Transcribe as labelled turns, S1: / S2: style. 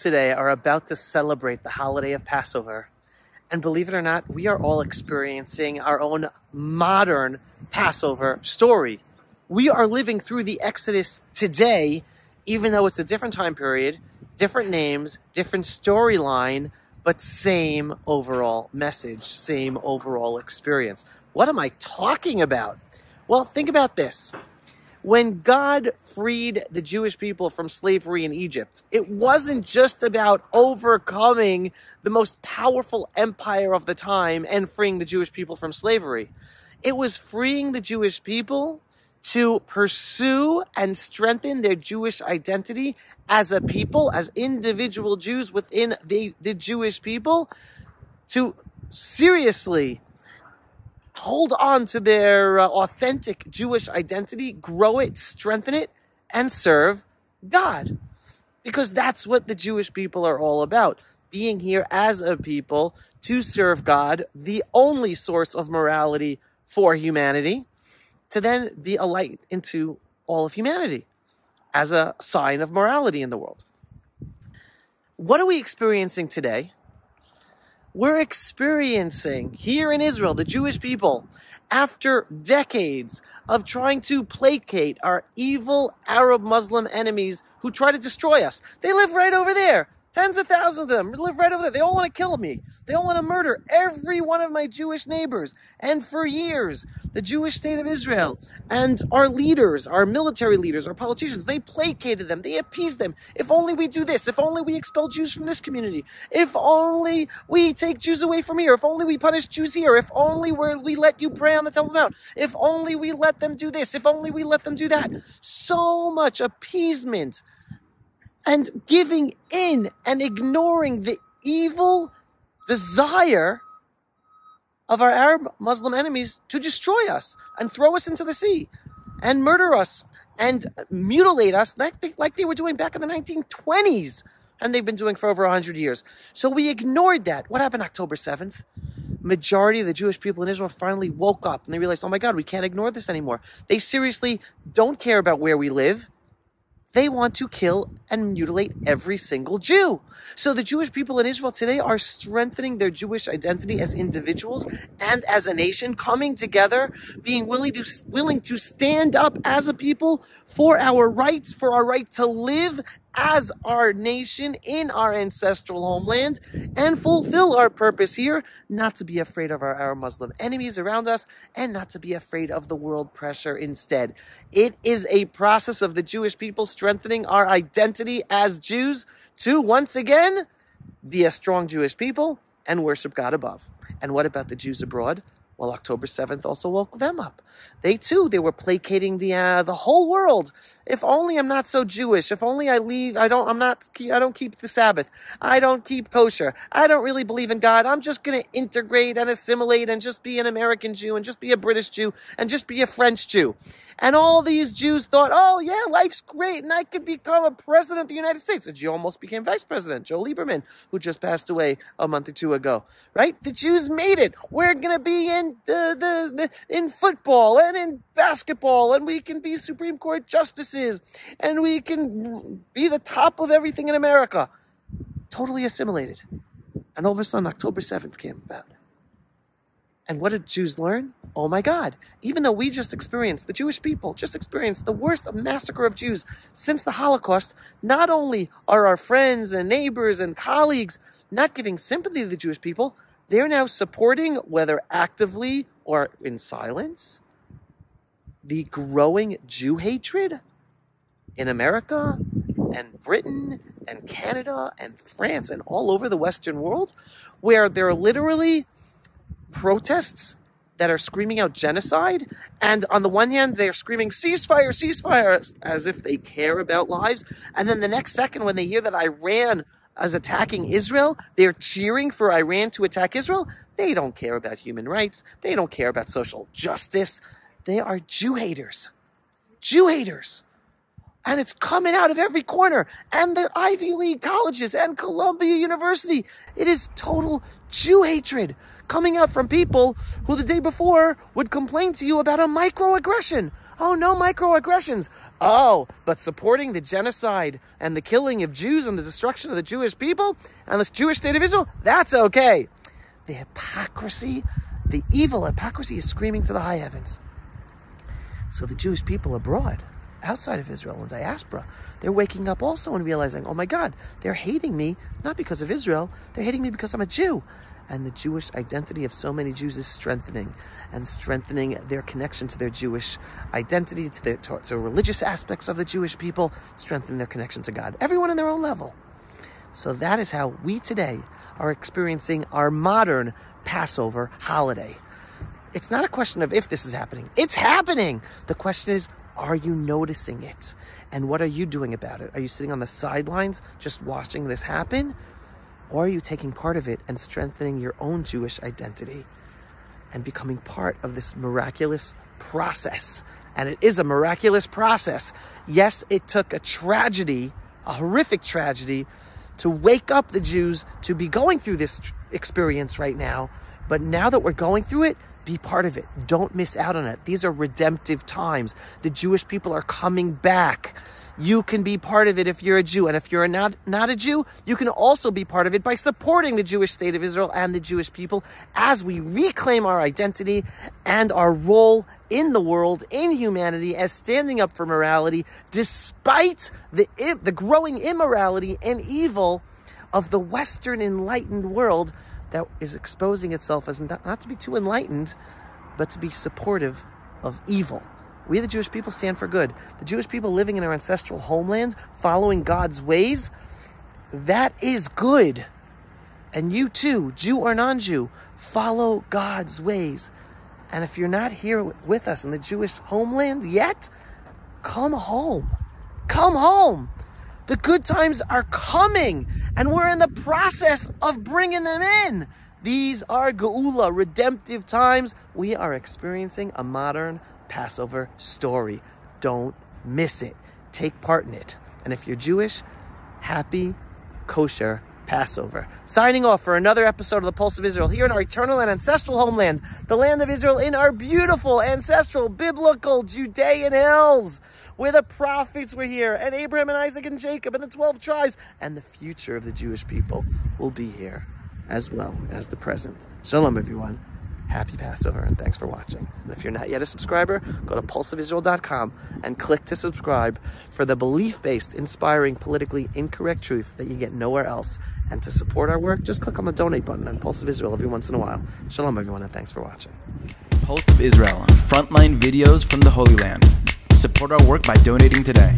S1: today are about to celebrate the holiday of Passover. And believe it or not, we are all experiencing our own modern Passover story. We are living through the Exodus today, even though it's a different time period, different names, different storyline, but same overall message, same overall experience. What am I talking about? Well, think about this. When God freed the Jewish people from slavery in Egypt, it wasn't just about overcoming the most powerful empire of the time and freeing the Jewish people from slavery. It was freeing the Jewish people to pursue and strengthen their Jewish identity as a people, as individual Jews within the Jewish people, to seriously hold on to their authentic Jewish identity, grow it, strengthen it, and serve God. Because that's what the Jewish people are all about. Being here as a people to serve God, the only source of morality for humanity, to then be a light into all of humanity as a sign of morality in the world. What are we experiencing today? We're experiencing here in Israel, the Jewish people, after decades of trying to placate our evil Arab Muslim enemies who try to destroy us. They live right over there. Tens of thousands of them live right over there. They all want to kill me. They all want to murder every one of my Jewish neighbors. And for years, the Jewish state of Israel and our leaders, our military leaders, our politicians, they placated them. They appeased them. If only we do this. If only we expel Jews from this community. If only we take Jews away from here. If only we punish Jews here. If only we let you pray on the Temple Mount. If only we let them do this. If only we let them do that. So much appeasement and giving in and ignoring the evil desire of our Arab Muslim enemies to destroy us and throw us into the sea and murder us and mutilate us like they were doing back in the 1920s, and they've been doing for over 100 years. So we ignored that. What happened October 7th? Majority of the Jewish people in Israel finally woke up and they realized, oh my God, we can't ignore this anymore. They seriously don't care about where we live. They want to kill and mutilate every single Jew. So the Jewish people in Israel today are strengthening their Jewish identity as individuals and as a nation, coming together, being willing to stand up as a people for our rights, for our right to live as our nation in our ancestral homeland and fulfill our purpose here, not to be afraid of our Arab Muslim enemies around us and not to be afraid of the world pressure instead. It is a process of the Jewish people strengthening our identity as Jews to once again be a strong Jewish people and worship God above. And what about the Jews abroad? Well, October 7th also woke them up. They too, they were placating the whole world. If only I'm not so Jewish. If only I leave, I don't keep the Sabbath. I don't keep kosher. I don't really believe in God. I'm just going to integrate and assimilate and just be an American Jew and just be a British Jew and just be a French Jew. And all these Jews thought, oh yeah, life's great and I could become a president of the United States. A Jew almost became vice president, Joe Lieberman, who just passed away a month or two ago, right? The Jews made it. We're going to be in football and in basketball, and we can be Supreme Court justices, and we can be the top of everything in America. Totally assimilated. And all of a sudden, October 7th came about. And what did Jews learn? Oh my God, even though we just experienced, the Jewish people just experienced the worst massacre of Jews since the Holocaust, not only are our friends and neighbors and colleagues not giving sympathy to the Jewish people, they're now supporting, whether actively or in silence, the growing Jew hatred in America and Britain and Canada and France and all over the Western world, where there are literally protests that are screaming out genocide, and on the one hand they're screaming ceasefire, ceasefire, as if they care about lives, and then the next second when they hear that Iran is attacking Israel, they're cheering for Iran to attack Israel. They don't care about human rights. They don't care about social justice. They are Jew haters. Jew haters. And it's coming out of every corner. And the Ivy League colleges and Columbia University. It is total Jew hatred coming out from people who the day before would complain to you about a microaggression. Oh, no microaggressions. Oh, but supporting the genocide and the killing of Jews and the destruction of the Jewish people and the Jewish state of Israel, that's okay. The hypocrisy, the evil hypocrisy is screaming to the high heavens. So the Jewish people abroad, outside of Israel and diaspora, they're waking up also and realizing, oh my God, they're hating me, not because of Israel, they're hating me because I'm a Jew. And the Jewish identity of so many Jews is strengthening their connection to their Jewish identity, to religious aspects of the Jewish people, strengthening their connection to God. Everyone on their own level. So that is how we today are experiencing our modern Passover holiday. It's not a question of if this is happening. It's happening. The question is, are you noticing it? And what are you doing about it? Are you sitting on the sidelines just watching this happen? Or are you taking part of it and strengthening your own Jewish identity and becoming part of this miraculous process? And it is a miraculous process. Yes, it took a tragedy, a horrific tragedy, to wake up the Jews to be going through this experience right now. But now that we're going through it, be part of it. Don't miss out on it. These are redemptive times. The Jewish people are coming back. You can be part of it if you're a Jew. And if you're not a Jew, you can also be part of it by supporting the Jewish state of Israel and the Jewish people as we reclaim our identity and our role in the world, in humanity, as standing up for morality, despite the growing immorality and evil of the Western enlightened world that is exposing itself as not to be too enlightened, but to be supportive of evil. We, the Jewish people, stand for good. The Jewish people living in our ancestral homeland, following God's ways, that is good. And you too, Jew or non-Jew, follow God's ways. And if you're not here with us in the Jewish homeland yet, come home. Come home. The good times are coming, and we're in the process of bringing them in. These are Geula, redemptive times. We are experiencing a modern Passover story. Don't miss it. Take part in it. And if you're Jewish, happy kosher Passover. Signing off for another episode of the Pulse of Israel here in our eternal and ancestral homeland, the land of Israel, in our beautiful, ancestral, biblical Judean hills, where the prophets were here, and Abraham and Isaac and Jacob and the 12 tribes, and the future of the Jewish people will be here as well as the present. Shalom, everyone. Happy Passover, and thanks for watching. And if you're not yet a subscriber, go to pulseofisrael.com and click to subscribe for the belief-based, inspiring, politically incorrect truth that you get nowhere else. And to support our work, just click on the donate button on Pulse of Israel every once in a while. Shalom, everyone, and thanks for watching.
S2: Pulse of Israel, frontline videos from the Holy Land. Support our work by donating today.